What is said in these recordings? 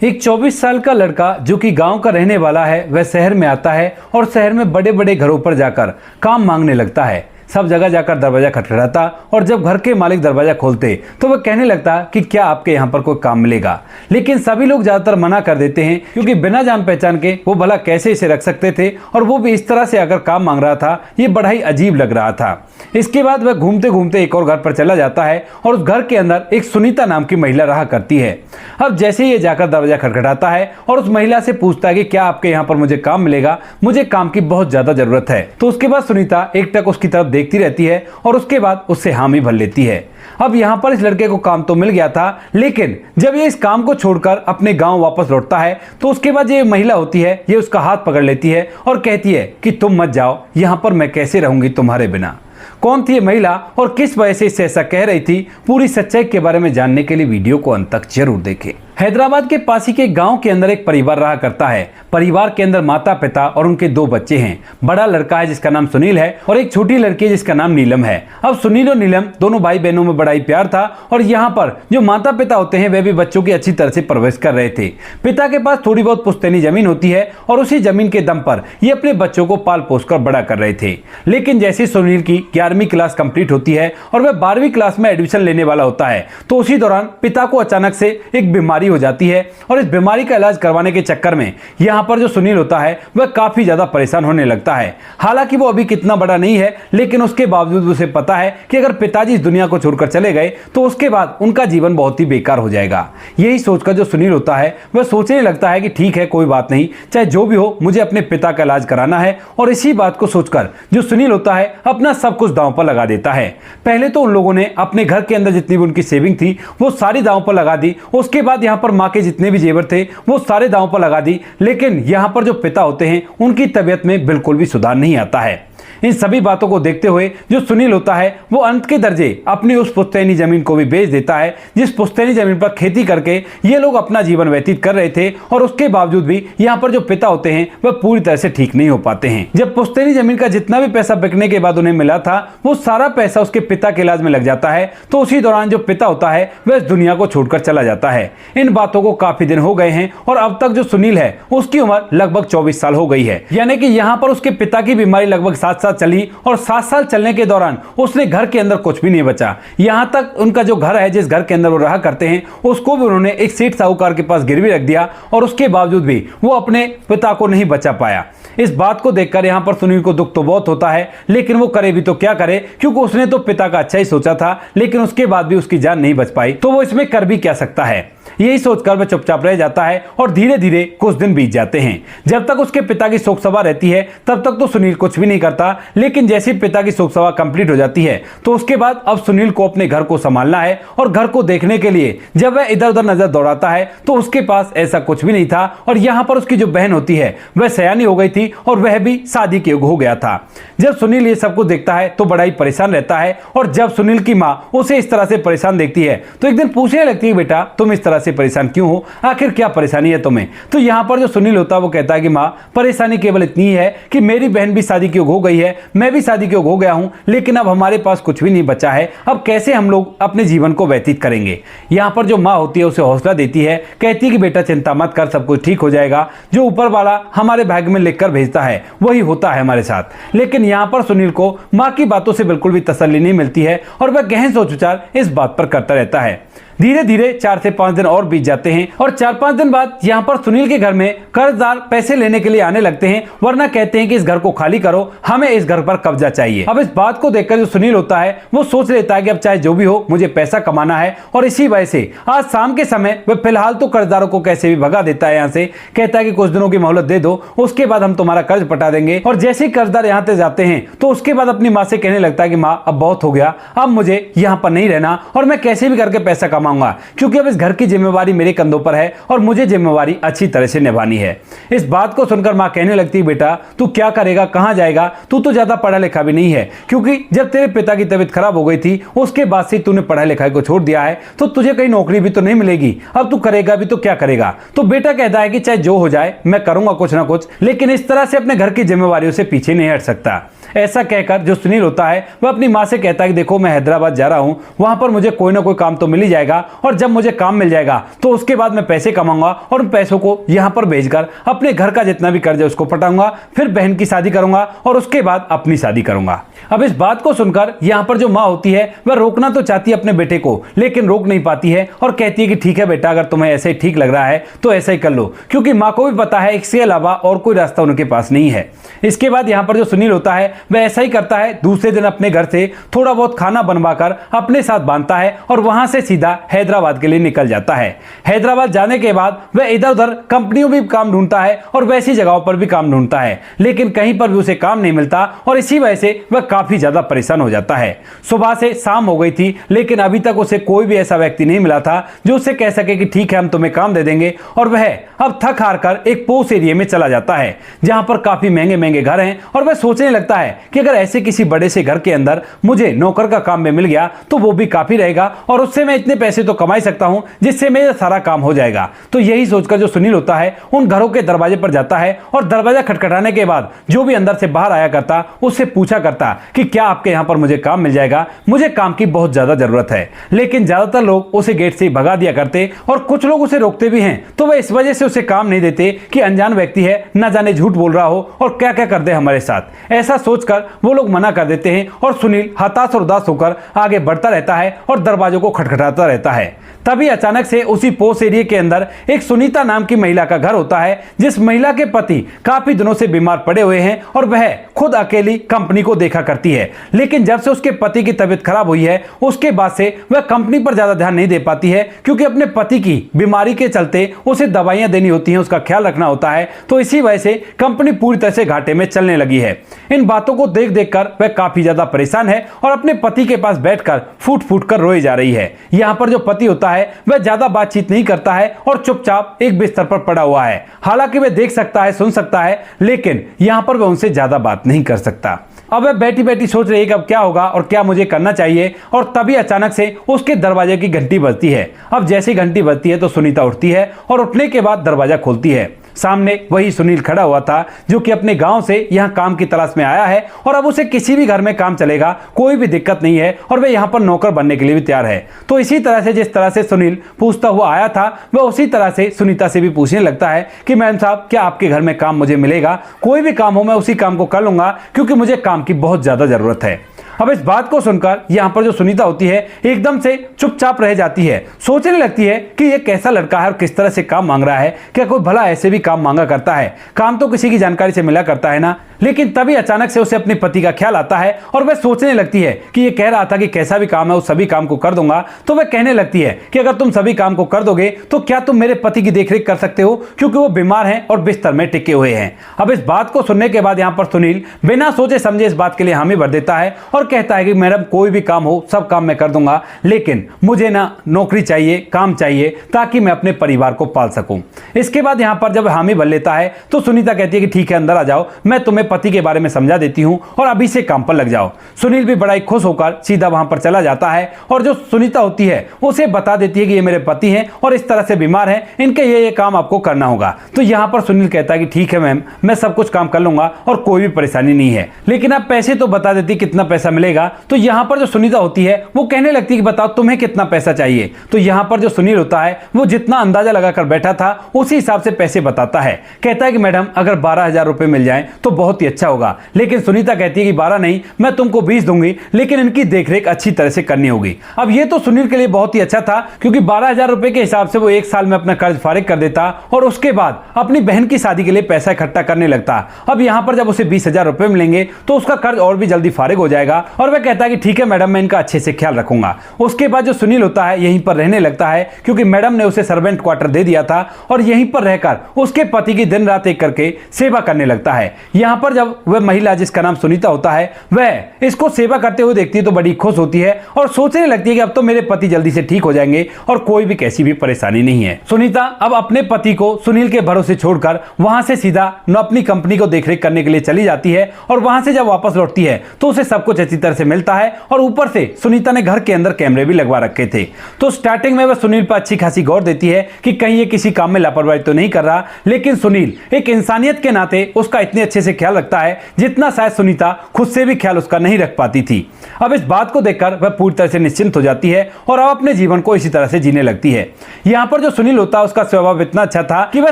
एक 24 साल का लड़का जो कि गांव का रहने वाला है, वह शहर में आता है और शहर में बड़े बड़े घरों पर जाकर काम मांगने लगता है। सब जगह जाकर दरवाजा खटखटाता और जब घर के मालिक दरवाजा खोलते तो वह कहने लगता कि क्या आपके यहाँ पर कोई काम मिलेगा। लेकिन सभी लोग ज्यादातर मना कर देते हैं, क्योंकि बिना जान पहचान के वो भला कैसे इसे रख सकते थे, और वो भी इस तरह से आकर काम मांग रहा था। ये बड़ा ही अजीब लग रहा था। इसके बाद वह घूमते घूमते एक और घर पर चला जाता है और उस घर के अंदर एक सुनीता नाम की महिला रहा करती है। अब जैसे ये जाकर दरवाजा खटखटाता है और उस महिला से पूछता है कि क्या आपके यहाँ पर मुझे काम मिलेगा, मुझे काम की बहुत ज्यादा जरूरत है। तो उसके बाद सुनीता एकटक उसकी तरफ देखती रहती है और उसके बाद उससे हामी भर लेती है। अब यहाँ पर इस लड़के को काम तो मिल गया था, लेकिन जब ये इस काम को छोड़कर अपने गांव वापस लौटता है तो उसके बाद ये महिला होती है, ये उसका हाथ पकड़ लेती है और कहती है कि तुम मत जाओ, यहाँ पर मैं कैसे रहूंगी तुम्हारे बिना। कौन थी ये महिला और किस वजह से इससे ऐसा कह रही थी, पूरी सच्चाई के बारे में जानने के लिए वीडियो को अंत तक जरूर देखें। हैदराबाद के पास ही के गांव के अंदर एक परिवार रहा करता है। परिवार के अंदर माता पिता और उनके 2 बच्चे हैं। बड़ा लड़का है जिसका नाम सुनील है और एक छोटी लड़की है जिसका नाम नीलम है। अब सुनील और नीलम दोनों भाई बहनों में बड़ा ही प्यार था और यहाँ पर जो माता पिता होते हैं वे भी बच्चों की अच्छी तरह से परवरिश कर रहे थे। पिता के पास थोड़ी बहुत पुश्तैनी जमीन होती है और उसी जमीन के दम पर ये अपने बच्चों को पाल पोस कर बड़ा कर रहे थे। लेकिन जैसे सुनील की 11वीं क्लास कंप्लीट होती है और वह 12वीं क्लास में एडमिशन लेने वाला होता है, तो उसी दौरान पिता को अचानक से एक बीमारी हो जाती है और इस बीमारी का इलाज करवाने के चक्कर में यहाँ पर जो सुनील होता है वह काफी ज्यादा परेशान होने लगता है। हालांकि वो अभी कितना बड़ा नहीं है, लेकिन उसके बावजूद उसे पता है कि अगर पिताजी इस दुनिया को छोड़कर चले गए तो उसके बाद उनका जीवन बहुत ही बेकार हो जाएगा। यही सोचकर जो सुनील होता है वह सोचने लगता है कि ठीक है, कोई बात नहीं, चाहे जो भी हो, मुझे अपने पिता का इलाज कराना है। और इसी बात को सोचकर जो सुनील होता है अपना सब कुछ दांव पर लगा देता है। पहले तो उन लोगों ने अपने घर के अंदर जितनी भी उनकी सेविंग थी वो सारी दांव पर लगा दी। उसके बाद यहाँ पर माँ के जितने भी जेवर थे वो सारे दांव पर लगा दी। लेकिन यहाँ पर जो पिता होते हैं उनकी तबीयत में बिल्कुल भी सुधार नहीं आता है। इन सभी बातों को देखते हुए जो सुनील होता है वो अंत के दर्जे अपनी उस पुश्तैनी जमीन को भी बेच देता है, जिस पुश्तैनी जमीन पर खेती करके ये लोग अपना जीवन व्यतीत कर रहे थे। और उसके बावजूद भी यहाँ पर जो पिता होते हैं वह पूरी तरह से ठीक नहीं हो पाते हैं। जब पुश्तैनी जमीन का जितना भी पैसा बिकने के बाद उन्हें मिला था वो सारा पैसा उसके पिता के इलाज में लग जाता है। तो उसी दौरान जो पिता होता है वह इस दुनिया को छोड़कर चला जाता है। इन बातों को काफी दिन हो गए हैं और अब तक जो सुनील है उसकी उम्र लगभग 24 साल हो गई है। यानी कि यहाँ पर उसके पिता की बीमारी लगभग 7 साल चली और 7 साल चलने के दौरान उसने घर के अंदर कुछ भी नहीं बचा। यहां तक उनका जो घर है, जिस घर के अंदर वो रहा करते हैं, उसको भी उन्होंने एक सेठ साहूकार के पास गिरवी रख दिया और उसके बावजूद भी वो अपने पिता को नहीं बचा पाया। इस बात को देखकर यहां पर सुनील को दुख तो बहुत होता है, लेकिन वो करे भी तो क्या करे, क्योंकि उसने तो पिता का अच्छा ही सोचा था, लेकिन उसके बाद भी उसकी जान नहीं बच पाई, तो वो इसमें कर भी क्या सकता है। यही सोचकर वह चुपचाप रह जाता है और धीरे धीरे कुछ दिन बीत जाते हैं। जब तक उसके पिता की शोक सभा रहती है तब तक तो सुनील कुछ भी नहीं करता, लेकिन जैसे पिता की शोक सभा कंप्लीट हो जाती है तो उसके बाद अब सुनील को अपने घर को संभालना है। और घर को देखने के लिए जब वह इधर उधर नजर दौड़ाता है तो उसके पास ऐसा कुछ भी नहीं था। और यहाँ पर उसकी जो बहन होती है वह सयानी हो गई थी और वह भी शादी के युग हो गया था। जब सुनील ये सब कुछ देखता है तो बड़ा ही परेशान रहता है। और जब सुनील की माँ उसे इस तरह से परेशान देखती है तो एक दिन पूछने लगती है, बेटा तुम इस तरह से परेशान क्यों हो, आखिर क्या परेशानी है तुम्हें। तो यहाँ पर जो सुनील होता है वो कहता है कि माँ, परेशानी केवल इतनी है कि मेरी बहन भी शादी के योग हो गई है, मैं भी शादी के योग हो गया हूँ, लेकिन अब हमारे पास कुछ भी नहीं बचा है। अब कैसे हम लोग अपने जीवन को व्यतीत करेंगे। यहाँ पर जो माँ होती है उसे हौसला देती है, कहती है कि बेटा चिंता मत कर, सब कुछ ठीक हो जाएगा। जो ऊपर वाला हमारे भाग्य में लिखकर भेजता है वही होता है हमारे साथ। लेकिन यहाँ पर सुनील को माँ की बातों से बिल्कुल भी तसल्ली नहीं मिलती है और वह गहन सोच विचार इस बात पर करता रहता है। धीरे धीरे 4 से 5 दिन और बीत जाते हैं और 4-5 दिन बाद यहाँ पर सुनील के घर में कर्जदार पैसे लेने के लिए आने लगते हैं, वरना कहते हैं कि इस घर को खाली करो, हमें इस घर पर कब्जा चाहिए। अब इस बात को देखकर जो सुनील होता है वो सोच लेता है कि अब चाहे जो भी हो, मुझे पैसा कमाना है। और इसी वजह से आज शाम के समय वह फिलहाल तो कर्जदारों को कैसे भी भगा देता है यहाँ से। कहता है कि कुछ दिनों की मोहलत दे दो, उसके बाद हम तुम्हारा कर्ज पटा देंगे। और जैसे ही कर्जदार यहाँ से जाते हैं तो उसके बाद अपनी माँ से कहने लगता है कि माँ अब बहुत हो गया, अब मुझे यहाँ पर नहीं रहना और मैं कैसे भी करके पैसा कमाऊंगा, क्योंकि अब इस घर की जिम्मेवारी मेरे कंधों पर है और मुझे जिम्मेवारी अच्छी तरह से निभानी है। इस बात को सुनकर मां कहने लगती है, बेटा तू क्या करेगा, कहां जाएगा, तू तो ज्यादा पढ़ा लिखा भी नहीं है, क्योंकि जब तेरे पिता की तबीयत खराब हो गई थी उसके बाद से तूने पढ़ाई लिखाई को छोड़ दिया है, तो तुझे कहीं नौकरी भी तो नहीं मिलेगी, अब तू करेगा भी तो क्या करेगा। तो बेटा कहता है कि चाहे जो हो जाए मैं करूंगा कुछ ना कुछ, लेकिन इस तरह से अपने घर की जिम्मेवारियों से पीछे नहीं हट सकता। ऐसा कहकर जो सुनील होता है वह अपनी माँ से कहता है कि देखो मैं हैदराबाद जा रहा हूँ, वहां पर मुझे कोई ना कोई काम तो मिल ही जाएगा और जब मुझे काम मिल जाएगा तो उसके बाद मैं पैसे कमाऊंगा और उन पैसों को यहाँ पर भेजकर अपने घर का जितना भी कर्ज है उसको पटाऊंगा, फिर बहन की शादी करूंगा और उसके बाद अपनी शादी करूंगा। अब इस बात को सुनकर यहाँ पर जो माँ होती है वह रोकना तो चाहती है अपने बेटे को, लेकिन रोक नहीं पाती है और कहती है कि ठीक है बेटा, अगर तुम्हें ऐसे ही ठीक लग रहा है तो ऐसा ही कर लो, क्योंकि माँ को भी पता है इसके अलावा और कोई रास्ता उनके पास नहीं है। इसके बाद यहाँ पर जो सुनील होता है वह ऐसा ही करता है, दूसरे दिन अपने घर से थोड़ा बहुत खाना बनवाकर अपने साथ बांधता है और वहां से सीधा हैदराबाद के लिए निकल जाता है। हैदराबाद जाने के बाद वह इधर उधर कंपनियों में भी काम ढूंढता है और वैसी जगहों पर भी काम ढूंढता है, लेकिन कहीं पर भी उसे काम नहीं मिलता और इसी वजह से वह काफी ज्यादा परेशान हो जाता है। सुबह से शाम हो गई थी, लेकिन अभी तक उसे कोई भी ऐसा व्यक्ति नहीं मिला था जो उसे कह सके कि ठीक है हम तुम्हें काम दे देंगे, और वह अब थक हार कर एक पोस्ट एरिया में चला जाता है जहां पर काफी महंगे महंगे घर हैं और वह सोचने लगता है कि अगर ऐसे किसी बड़े से घर के अंदर मुझे नौकर का काम में मिल गया तो वो भी काफी रहेगा और उससे मैं इतने पैसे तो कमा सकता हूं जिससे मेरा सारा काम हो जाएगा। तो यही सोचकर जो सुनील होता है उन घरों के दरवाजे पर जाता है और दरवाजा खटखटाने के बाद जो भी अंदर से बाहर आया करता उससे पूछा करता कि क्या आपके यहां पर मुझे काम मिल जाएगा, मुझे काम की बहुत ज्यादा जरूरत है। लेकिन ज्यादातर लोग उसे गेट से भगा दिया करते और कुछ लोग उसे रोकते भी हैं, तो वह इस वजह से उसे काम नहीं देते कि अनजान व्यक्ति है, न जाने झूठ बोल रहा हो और क्या क्या कर दे हमारे साथ। ऐसा सोचकर वो लोग मना कर देते हैं और सुनील हताश और उदास होकर आगे बढ़ता रहता है और दरवाजों को खटखटाता रहता है। तभी अचानक से उसी पोस्ट एरिया के अंदर एक सुनीता नाम की महिला का घर होता है, जिस महिला के पति काफी दिनों से बीमार पड़े हुए हैं और वह खुद अकेली कंपनी को देखा करती है। लेकिन जब से उसके पति की तबीयत खराब हुई है उसके बाद से वह कंपनी पर ज्यादा ध्यान नहीं दे पाती है, क्योंकि अपने पति की बीमारी के चलते उसे दवाइयां देनी होती हैं, उसका ख्याल रखना होता है, तो इसी वजह से कंपनी पूरी तरह से घाटे में चलने लगी है। इन बातों को देख देख कर वह काफी ज्यादा परेशान है और अपने पति के पास बैठकर फूट फूट कर रोई जा रही है। यहाँ पर जो पति होता है वह ज्यादा बातचीत नहीं करता है और चुपचाप एक बिस्तर पर पड़ा हुआ है। हालांकि वह देख सकता है, सुन सकता है, लेकिन यहाँ पर वह उनसे ज्यादा बात नहीं कर सकता। अब वह बैठी बैठी सोच रही है कि अब क्या होगा और क्या मुझे करना चाहिए, और तभी अचानक से उसके दरवाजे की घंटी बजती है। अब जैसी घंटी बजती है तो सुनीता उठती है और उठने के बाद दरवाजा खोलती है। सामने वही सुनील खड़ा हुआ था जो कि अपने गांव से यहां काम की तलाश में आया है और अब उसे किसी भी घर में काम चलेगा, कोई भी दिक्कत नहीं है और वह यहां पर नौकर बनने के लिए भी तैयार है। तो इसी तरह से जिस तरह से सुनील पूछता हुआ आया था वह उसी तरह से सुनीता से भी पूछने लगता है कि मैडम साहब क्या आपके घर में काम मुझे मिलेगा, कोई भी काम हो मैं उसी काम को कर लूंगा क्योंकि मुझे काम की बहुत ज्यादा जरूरत है। अब इस बात को सुनकर यहां पर जो सुनीता होती है एकदम से चुपचाप रह जाती है, सोचने लगती है कि यह कैसा लड़का है और किस तरह से काम मांग रहा है, क्या कोई भला ऐसे भी काम मांगा करता है, काम तो किसी की जानकारी से मिला करता है ना। लेकिन तभी अचानक से उसे अपने पति का ख्याल आता है और वह सोचने लगती है कि ये कह रहा था कि कैसा भी काम है उस सभी काम को कर दूंगा, तो वह कहने लगती है कि अगर तुम सभी काम को कर दोगे तो क्या तुम मेरे पति की देखरेख कर सकते हो, क्योंकि वो बीमार हैं और बिस्तर में टिके हुए हैं। अब इस बात को सुनने के बाद यहाँ पर सुनील बिना सोचे समझे इस बात के लिए हामी भर देता है और कहता है कि मैडम कोई भी काम हो सब काम मैं कर दूंगा, लेकिन मुझे ना नौकरी चाहिए, काम चाहिए ताकि मैं अपने परिवार को पाल सकूं। इसके बाद यहाँ पर जब हामी भर लेता है तो सुनीता कहती है कि ठीक है अंदर आ जाओ, मैं तुम्हें पति के बारे में समझा देती हूं और अभी से काम पर लग जाओ। सुनील भी बड़ा ही खुश होकर सीधा वहां पर चला जाता है और जो सुनीता होती है उसे बता देती है कि ये मेरे पति हैं और इस तरह से बीमार हैं, इनके ये काम आपको करना होगा। तो यहां पर सुनील कहता है कि ठीक है मैम, मैं सब कुछ काम कर लूंगा और कोई भी परेशानी नहीं है, लेकिन आप पैसे तो बता देती कितना पैसा मिलेगा। तो यहां पर जो सुनीता होती है वो कहने लगती है कि बताओ तुम्हें कितना पैसा चाहिए। तो यहां पर जो सुनील होता है वो जितना अंदाजा लगाकर बैठा था उसी हिसाब से पैसे बताता है। कहता है कि मैडम अगर 12,000 रुपए मिल जाएं तो बहुत ही अच्छा होगा। लेकिन सुनीता कहती है कि 12 नहीं, मैं तुमको 20 दूंगी, लेकिन इनकी देखरेख अच्छी तरह से करनी होगी। अब ये तो सुनील के लिए बहुत ही अच्छा था, क्योंकि 12,000 रुपए के हिसाब से वो एक साल में अपना कर्ज फारिग कर देता और उसके बाद अपनी बहन की शादी के लिए पैसा इकट्ठा करने लगता। अब यहाँ पर जब उसे 20,000 रुपए मिलेंगे तो उसका कर्ज और भी जल्दी फारिग हो जाएगा और वह कहता है कि ठीक है मैडम, मैं इनका अच्छे से ख्याल रखूंगा। उसके बाद जो सुनील होता है यहीं पर रहने लगता है, क्योंकि मैडम ने उसे सर्वेंट क्वार्टर दे दिया था और यहीं पर रहकर उसके पति की दिन रात एक करके सेवा करने लगता है। यहाँ पर जब वह महिला जिसका नाम सुनीता होता है वह इसको सेवा करते हुए देखती है तो बड़ी खुश होती है और सोचने लगती है कि अब तो मेरे पति जल्दी से ठीक हो जाएंगे और कोई भी कैसी भी परेशानी नहीं है। सुनीता अब अपने पति को सुनील के भरोसे छोड़कर वहां से सीधा अपनी कंपनी को देखरेख करने के लिए चली जाती है और वहां से जब वापस लौटती है तो उसे सब कुछ अच्छी अच्छी तरह से मिलता है और ऊपर से सुनीता ने घर के अंदर कैमरे भी लगवा रखे थे। तो स्टार्टिंग में वह सुनील पर अच्छी खासी गौर देती है कि कहीं ये किसी काम में लापरवाही तो नहीं कर रहा, लेकिन सुनील एक इंसानियत के नाते उसका इतने अच्छे से ख्याल रखता है जितना शायद सुनीता खुद से भी ख्याल उसका नहीं रख पाती थी। अब इस बात को देखकर वह पूरी तरह से निश्चिंत हो जाती है और अब अपने जीवन को इसी तरह से जीने लगती है। यहाँ पर जो सुनील होता है उसका स्वभाव इतना अच्छा था कि वह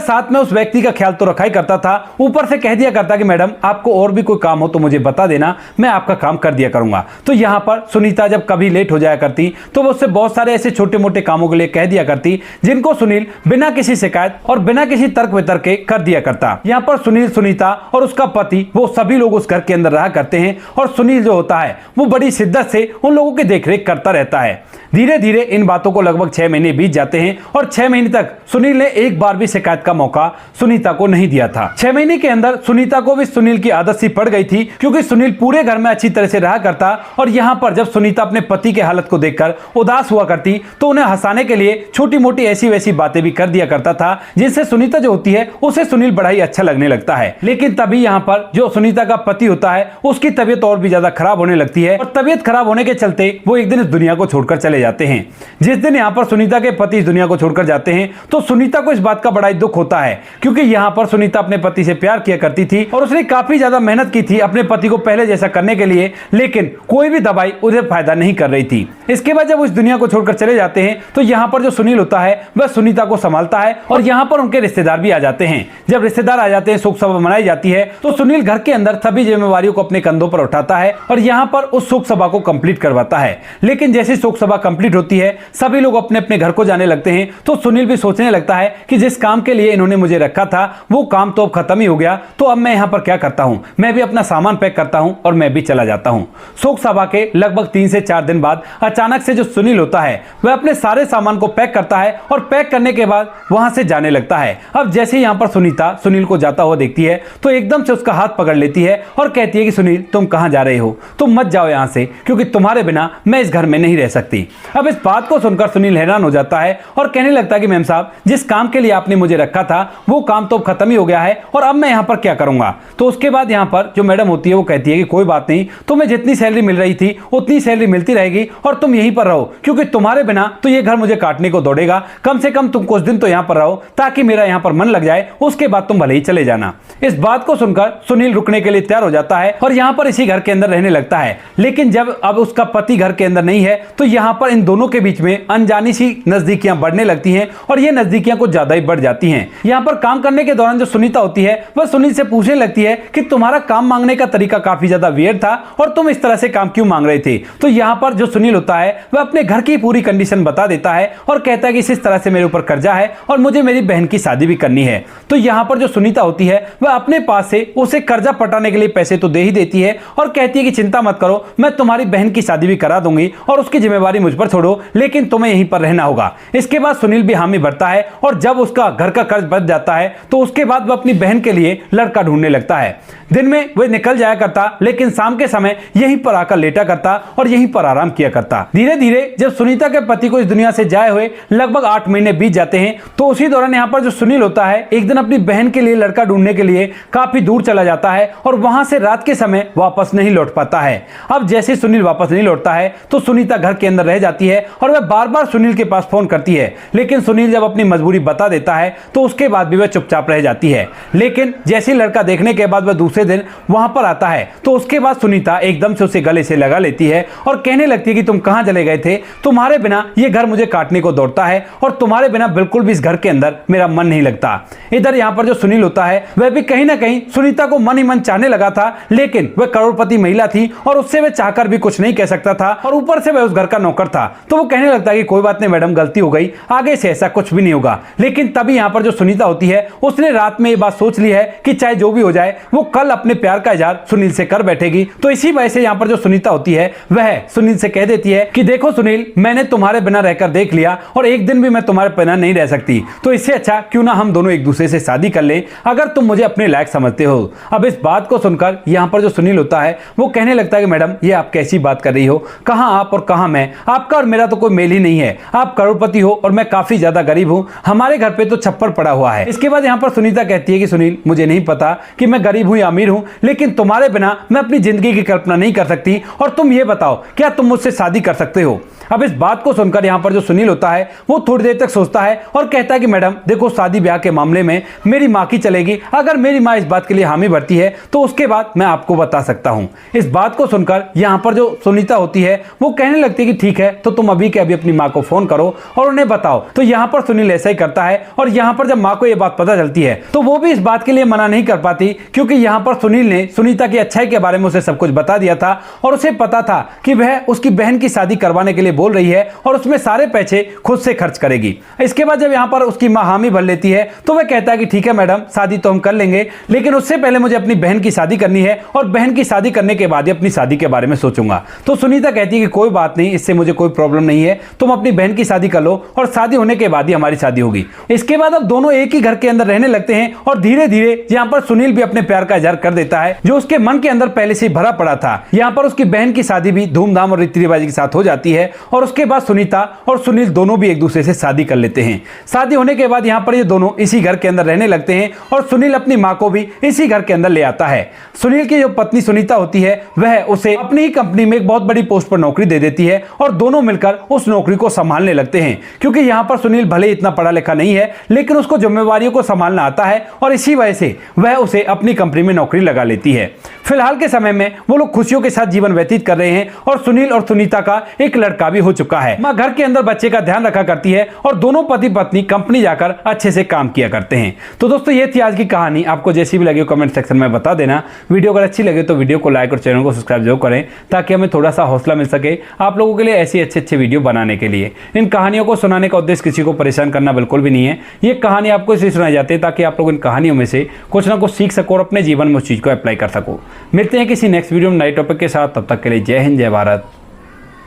साथ में उस व्यक्ति का ख्याल तो रखा ही करता था, ऊपर से कह दिया करता कि मैडम आपको और भी कोई काम हो तो मुझे बता देना, मैं आपका काम कर दिया करूंगा। तो यहाँ पर सुनीता जब कभी लेट हो जाया करती तो वो उससे बहुत सारे ऐसे छोटे मोटे कामों के लिए कह दिया करती जिनको सुनील बिना किसी शिकायत और बिना किसी तर्क वितर्क के कर दिया करता। यहाँ पर सुनील, सुनीता और उसका पति वो सभी लोग उस घर के अंदर रहा करते हैं और सुनील जो होता है वो बड़ी शिद्दत से उन लोगों की देखरेख करता रहता है। धीरे धीरे इन बातों को लगभग 6 महीने बीत जाते हैं और 6 महीने तक सुनील ने एक बार भी शिकायत का मौका सुनीता को नहीं दिया था। 6 महीने के अंदर सुनीता को भी सुनील की आदत सी पड़ गई थी, क्योंकि सुनील पूरे घर में अच्छी तरह से रहा करता और यहाँ पर जब सुनीता अपने पति के हालत को देखकर उदास हुआ करती तो उन्हें हंसाने के लिए छोटी मोटी ऐसी वैसी बातें भी कर दिया करता था, जिससे सुनीता जो होती है उसे सुनील बड़ा ही अच्छा लगने लगता है। लेकिन तभी यहाँ पर जो सुनीता का पति होता है उसकी तबीयत और भी ज्यादा खराब होने लगती है और तबीयत खराब होने के चलते वो एक दिन इस दुनिया को छोड़कर चले जाते हैं। जिस दिन यहाँ पर सुनीता के पति इस दुनिया को छोड़कर जाते हैं तो सुनीता को इस बात का बड़ा ही दुख होता है, क्योंकि यहाँ पर सुनीता अपने पति से प्यार किया करती थी और उसने काफी ज्यादा मेहनत की थी अपने पति को पहले जैसा करने के लिए, लेकिन कोई भी दवाई उन्हें फायदा नहीं कर रही थी। इसके बाद जब वो इस दुनिया को छोड़कर चले जाते हैं तो यहाँ पर जो सुनील होता है वह सुनीता को संभालता है और यहाँ पर उनके रिश्तेदार भी आ जाते हैं। जब रिश्तेदार आ जाते हैं, शोक सभा मनाई जाती है, तो सुनील घर के अंदर सभी जिम्मेवारियों को अपने कंधों पर उठाता है और यहाँ पर उस शोक सभा को कंप्लीट करवाता है। लेकिन जैसे शोक सभा कंप्लीट होती है, सभी लोग अपने अपने घर को जाने लगते हैं, तो सुनील भी सोचने लगता है कि जिस काम के लिए इन्होंने मुझे रखा था वो काम तो अब खत्म ही हो गया, तो अब मैं यहाँ पर क्या करता हूँ, मैं भी अपना सामान पैक करता हूँ और मैं भी चला जाता हूँ। शोक सभा के लगभग 3 से 4 दिन बाद अचानक से जो सुनील होता है वह अपने सारे सामान को पैक करता है और पैक करने के बाद वहां से जाने लगता है। अब जैसे ही यहाँ पर सुनीता सुनील को जाता हुआ देखती है तो एकदम से उसका हाथ पकड़ लेती है और कहती है कि सुनील तुम कहां जा रहे हो, तुम मत जाओ यहां से, क्योंकि तुम्हारे बिना मैं इस घर में नहीं रह सकती। अब इस बात को सुनकर सुनील हैरान हो जाता है और कहने लगता है कि मैम साहब, जिस काम के लिए आपने मुझे रखा था वो काम तो खत्म ही हो गया है और अब मैं यहाँ पर क्या करूंगा। तो उसके बाद यहाँ पर जो मैडम होती है वो कहती है कि कोई बात नहीं, तुम्हें जितनी सैलरी मिल रही थी उतनी सैलरी मिलती रहेगी और तुम यहीं पर रहो, क्योंकि तुम्हारे बिना तो ये घर मुझे काटने को दौड़ेगा। कम से कम तुम कुछ दिन तो यहाँ पर रहो ताकि मेरा यहाँ पर मन लग जाए, उसके बाद तुम भले ही चले जाना। इस बात को सुनकर सुनील रुकने के लिए तैयार हो जाता है और यहाँ पर इसी घर के अंदर रहने लगता है। लेकिन जब अब उसका पति घर के अंदर नहीं है तो यहाँ पर इन दोनों के बीच में अनजानी सी नजदीकियां बढ़ने लगती हैं और ये नजदीकियां कुछ ज्यादा ही बढ़ जाती हैं। यहाँ पर काम करने के दौरान जो सुनीता होती है वह सुनील से पूछने लगती है कि तुम्हारा काम मांगने का तरीका काफी ज्यादा वियर्ड था और तुम इस तरह से काम क्यों मांग रहे थे। तो यहाँ पर जो सुनील होता है वह अपने घर की पूरी कंडीशन बता देता है और कहता है कि इस तरह से मेरे ऊपर कर्जा है और मुझे मेरी बहन की शादी भी करनी है। तो यहाँ पर जो सुनीता होती है वह अपने पास से उसे कर्जा पटाने के लिए पैसे तो दे ही देती है और कहती है कि चिंता मत करो, मैं तुम्हारी बहन की शादी भी करा दूंगी और उसकी जिम्मेवारी मुझ पर छोड़ो, लेकिन तुम्हें यहीं पर रहना होगा। इसके बाद सुनील भी हामी भरता है और जब उसका घर का कर्ज बच जाता है तो उसके बाद वह अपनी बहन के लिए लड़का ढूंढने लगता है। दिन में वह निकल जाया करता, लेकिन शाम के समय यहीं पर आकर लेटा करता और यहीं पर आराम किया करता। धीरे धीरे जब सुनीता के पति को इस दुनिया से जाए हुए लगभग 8 महीने बीत जाते हैं तो उसी दौरान यहाँ पर जो सुनील होता है एक दिन अपनी बहन के लिए लड़का ढूंढने के लिए काफी दूर चला जाता है और वहां से रात के समय वापस नहीं लौट पाता है। अब जैसे सुनील वापस नहीं लौटता है तो सुनीता घर के अंदर रह जाती है और वह बार बार सुनील के पास फोन करती है, लेकिन सुनील जब अपनी मजबूरी बता देता है तो उसके बाद भी वह चुपचाप रह जाती है। लेकिन जैसे लड़का देखने के बाद वह दूसरे दिन वहां पर आता है तो उसके बाद सुनीता एकदम से उसे गले से लगा लेती है और कहने लगती है कि तुम कहां चले गए थे, तुम्हारे बिना यह घर मुझे काटने को दौड़ता है और तुम्हारे बिना बिल्कुल भी इस घर के अंदर मेरा मन नहीं लगता। इधर यहाँ पर जो सुनील होता है वह भी कहीं ना कहीं सुनीता को मन ही मन चाहने लगा था, लेकिन वह करोड़पति महिला थी और उससे वह चाहकर भी कुछ नहीं कह सकता था और ऊपर से वह उस घर का नौकर था। तो वो कहने लगता है कि कोई बात नहीं मैडम, गलती हो गई, आगे से ऐसा कुछ भी नहीं होगा। लेकिन तभी यहाँ पर जो सुनीता होती है उसने रात में ये बात सोच ली है कि चाहे जो भी हो जाए वो कल अपने प्यार का इजहार सुनील से कर बैठेगी। तो इसी वजह से यहाँ पर जो सुनीता होती है वह सुनील से कह देती है कि देखो सुनील, मैंने तुम्हारे बिना रहकर देख लिया और एक दिन भी मैं तुम्हारे बिना नहीं रह सकती, तो इससे अच्छा क्यों ना हम दोनों एक दूसरे से शादी कर ले, अगर तुम मुझे अपने लायक समझते हो। अब इस बात को सुनकर यहाँ पर जो सुनील होता है वो कहने लगता है कि मैडम ये आप कैसी बात कर रही हो, कहां आप और कहां मैं, आपका और मेरा तो कोई मेल ही नहीं है। आप करोड़पति हो और मैं काफी ज्यादा गरीब हूं, हमारे घर पे तो छप्पर पड़ा हुआ है। इसके बाद यहाँ पर सुनीता कहती है कि सुनील, मुझे नहीं पता कि मैं गरीब हूं या अमीर हूं, लेकिन तुम्हारे बिना मैं अपनी जिंदगी की कल्पना नहीं कर सकती। और तुम ये बताओ, क्या तुम मुझसे शादी कर सकते हो? अब इस बात को सुनकर यहाँ पर जो सुनील होता है वो थोड़ी देर तक सोचता है और कहता है कि मैडम देखो, शादी ब्याह के मामले में मेरी माँ की चलेगी। अगर मेरी माँ इस बात के लिए हामी भरती है तो उसके बाद मैं आपको बता सकता हूँ। इस बात को सुनकर यहाँ पर जो सुनीता होती है वो कहने लगती है कि ठीक है, तो तुम अभी के अभी अपनी माँ को फोन करो और उन्हें बताओ। तो यहाँ पर सुनील ऐसा ही करता है और यहाँ पर जब माँ को ये बात पता चलती है तो वो भी इस बात के लिए मना नहीं कर पाती, क्योंकि यहाँ पर सुनील ने सुनीता की अच्छाई के बारे में उसे सब कुछ बता दिया था और उसे पता था कि वह उसकी बहन की शादी करवाने के लिए बोल रही है और उसमें सारे पैसे खुद से खर्च करेगी। इसके बाद जब यहाँ पर उसकी माँ हामी भर लेती है तो वह कहता है कि ठीक है मैडम, शादी तो हम कर लेंगे, लेकिन उससे पहले मुझे अपनी बहन की शादी करनी है और बहन की शादी करने के बाद ही अपनी शादी के बारे में सोचूंगा। तो सुनीता कहती है कि कोई बात नहीं, इससे मुझे कोई प्रॉब्लम नहीं है, तुम अपनी बहन की शादी कर लो और शादी होने के बाद ही हमारी शादी होगी। इसके बाद अब दोनों एक ही घर के अंदर रहने लगते हैं और धीरे धीरे यहाँ पर सुनील भी अपने प्यार का इजहार कर देता है जो उसके मन के अंदर पहले से भरा पड़ा था। यहाँ पर उसकी बहन की शादी भी धूमधाम और रीति रिवाज के साथ हो जाती है और उसके बाद सुनीता और सुनील दोनों भी एक दूसरे से शादी कर लेते हैं। शादी होने के बाद यहाँ पर ये दोनों इसी घर के अंदर रहने लगते हैं और सुनील अपनी माँ को भी इसी घर के अंदर ले आता है। सुनील की जो पत्नी सुनीता होती है वह उसे अपनी ही कंपनी में एक बहुत बड़ी पोस्ट पर नौकरी दे देती है और दोनों मिलकर उस नौकरी को संभालने लगते हैं, क्योंकि यहाँ पर सुनील भले ही इतना पढ़ा लिखा नहीं है लेकिन उसको जिम्मेवारियों को संभालना आता है और इसी वजह से वह उसे अपनी कंपनी में नौकरी लगा लेती है। फिलहाल के समय में वो लोग खुशियों के साथ जीवन व्यतीत कर रहे हैं और सुनील और सुनीता का एक लड़का भी हो चुका है। माँ घर के अंदर बच्चे का ध्यान रखा करती है और दोनों पति पत्नी कंपनी जाकर अच्छे से काम किया करते हैं। तो दोस्तों ये थी आज की कहानी। आपको जैसी भी लगी कमेंट सेक्शन में बता देना। वीडियो अगर अच्छी लगे तो वीडियो को लाइक और चैनल को सब्सक्राइब जरूर करें ताकि हमें थोड़ा सा हौसला मिल सके आप लोगों के लिए ऐसी अच्छे वीडियो बनाने के लिए। इन कहानियों को सुनाने का उद्देश्य किसी को परेशान करना बिल्कुल भी नहीं है। ये कहानी आपको इसलिए सुनाई जाती है ताकि आप लोग इन कहानियों में से कुछ ना कुछ सीख सको और अपने जीवन में उस चीज को अप्लाई कर सको। मिलते हैं किसी नेक्स्ट वीडियो में नए टॉपिक के साथ। तब तक के लिए जय हिंद, जय भारत,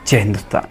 जय हिंदुस्तान।